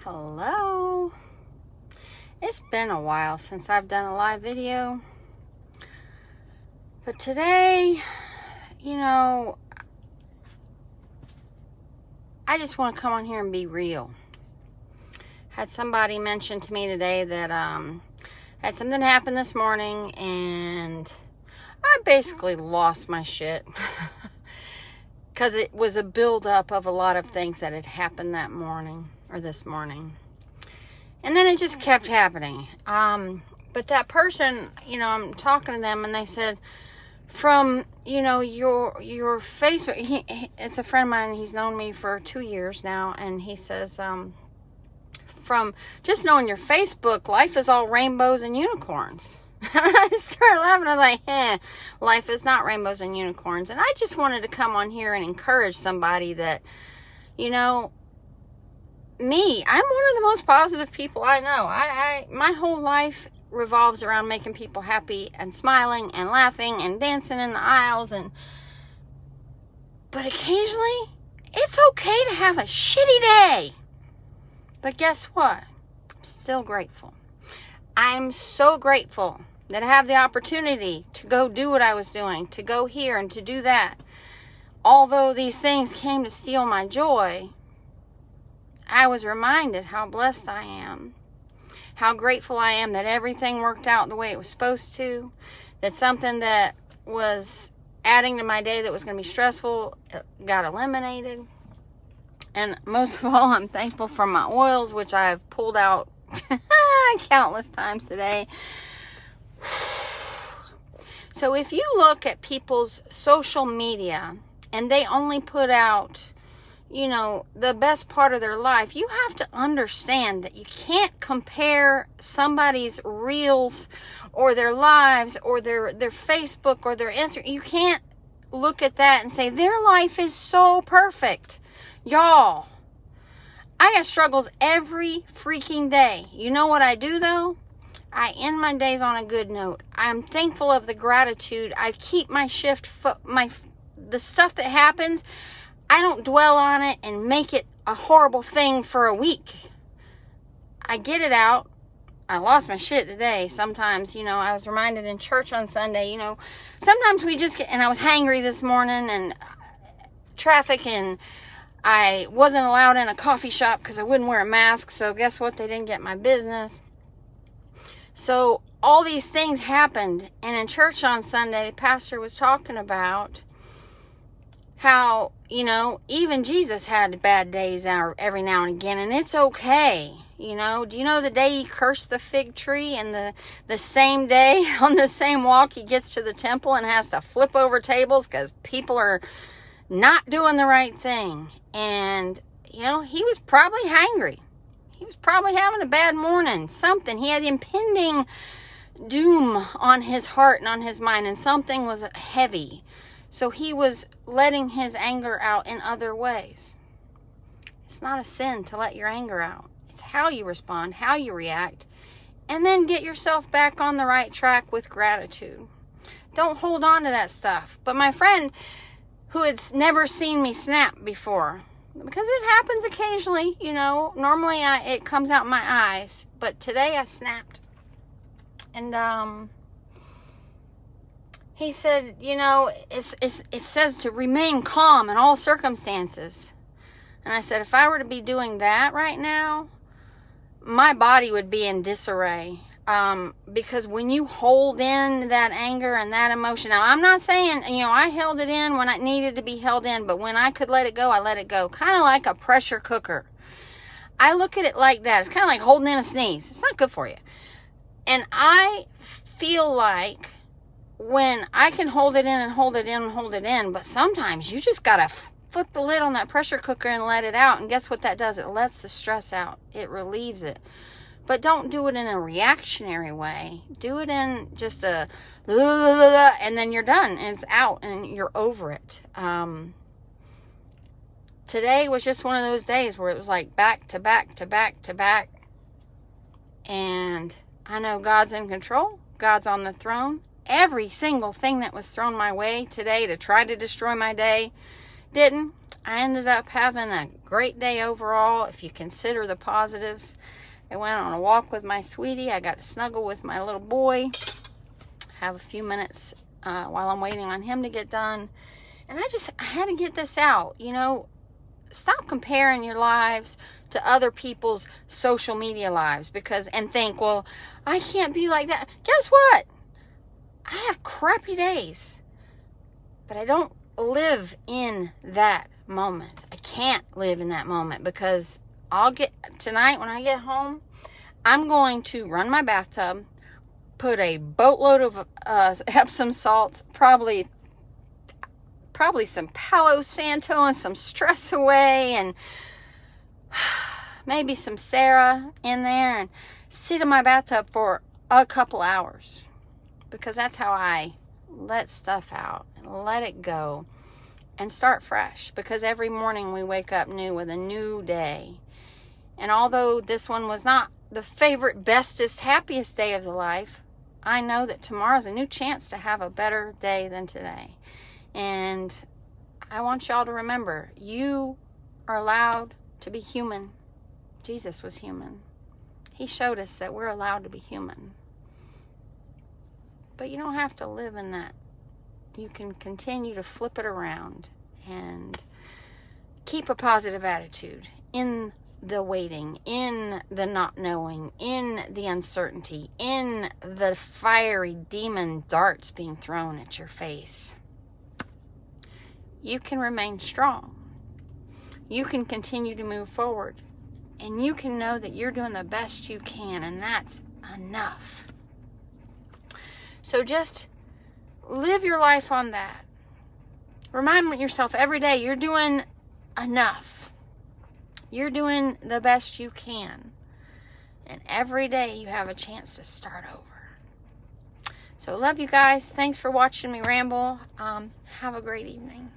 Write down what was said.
Hello. It's been a while since I've done a live video. But today, I just want to come on here and be real. Had somebody mention to me today that had something happen this morning and I basically lost my shit. Because it was a buildup of a lot of things that had happened that morning or this morning. And then it just kept happening. But that person, I'm talking to them and they said, from, your Facebook, it's a friend of mine, he's known me for 2 years now, and he says, from just knowing your Facebook, life is all rainbows and unicorns. I started laughing. I was like, life is not rainbows and unicorns. And I just wanted to come on here and encourage somebody that, me, I'm one of the most positive people I know. My whole life revolves around making people happy and smiling and laughing and dancing in the aisles. But occasionally, it's okay to have a shitty day. But guess what? I'm still grateful. I'm so grateful that I have the opportunity to go do what I was doing, to go here and to do that. Although these things came to steal my joy, I was reminded how blessed I am, how grateful I am that everything worked out the way it was supposed to, that something that was adding to my day that was going to be stressful got eliminated. And most of all, I'm thankful for my oils, which I've pulled out countless times today. So if you look at people's social media and they only put out, the best part of their life, you have to understand that you can't compare somebody's reels or their lives or their Facebook or their Instagram. You can't look at that and say their life is so perfect. Y'all, I have struggles every freaking day. You know what I do though? I end my days on a good note. I'm thankful of the gratitude. I keep my shift, the stuff that happens, I don't dwell on it and make it a horrible thing for a week. I get it out. I lost my shit today. Sometimes, I was reminded in church on Sunday, sometimes we just get, and I was hangry this morning and traffic, and I wasn't allowed in a coffee shop because I wouldn't wear a mask. So guess what? They didn't get my business. So all these things happened. And in church on Sunday, the pastor was talking about how, even Jesus had bad days every now and again. And it's okay. Do you know the day he cursed the fig tree, and the same day on the same walk he gets to the temple and has to flip over tables because people are not doing the right thing. And, he was probably hangry. He was probably having a bad morning. Something. He had impending doom on his heart and on his mind. And something was heavy. So he was letting his anger out in other ways. It's not a sin to let your anger out. It's how you respond, how you react. And then get yourself back on the right track with gratitude. Don't hold on to that stuff. But my friend, who had never seen me snap before, because it happens occasionally, normally it comes out my eyes, but today I snapped. And he said, it says to remain calm in all circumstances. And I said, if I were to be doing that right now, my body would be in disarray. Because when you hold in that anger and that emotion, now I'm not saying, I held it in when it needed to be held in, but when I could let it go, I let it go. Kind of like a pressure cooker. I look at it like that. It's kind of like holding in a sneeze. It's not good for you. And I feel like when I can hold it in and hold it in and hold it in, but sometimes you just got to flip the lid on that pressure cooker and let it out. And guess what that does? It lets the stress out. It relieves it. But don't do it in a reactionary way. Do it in just a, and then you're done and it's out and you're over it. Today was just one of those days where it was like back to back to back to back. And I know God's in control. God's on the throne. Every single thing that was thrown my way today to try to destroy my day, didn't. I ended up having a great day overall if you consider the positives. I went on a walk with my sweetie. I got to snuggle with my little boy, have a few minutes while I'm waiting on him to get done. And I had to get this out. You know, stop comparing your lives to other people's social media lives and think, well, I can't be like that. Guess what? I have crappy days, but I don't live in that moment. I can't live in that moment because tonight when I get home, I'm going to run my bathtub, put a boatload of Epsom salts, probably some Palo Santo and some Stress Away and maybe some Sarah in there, and sit in my bathtub for a couple hours, because that's how I let stuff out and let it go and start fresh, because every morning we wake up new with a new day. And although this one was not the favorite, bestest, happiest day of the life, I know that tomorrow's a new chance to have a better day than today. And I want y'all to remember, you are allowed to be human. Jesus was human. He showed us that we're allowed to be human. But you don't have to live in that. You can continue to flip it around and keep a positive attitude in the waiting, in the not knowing, in the uncertainty, in the fiery demon darts being thrown at your face. You can remain strong. You can continue to move forward. And you can know that you're doing the best you can, and that's enough. So just live your life on that. Remind yourself every day you're doing enough. You're doing the best you can. And every day you have a chance to start over. So love you guys. Thanks for watching me ramble. Have a great evening.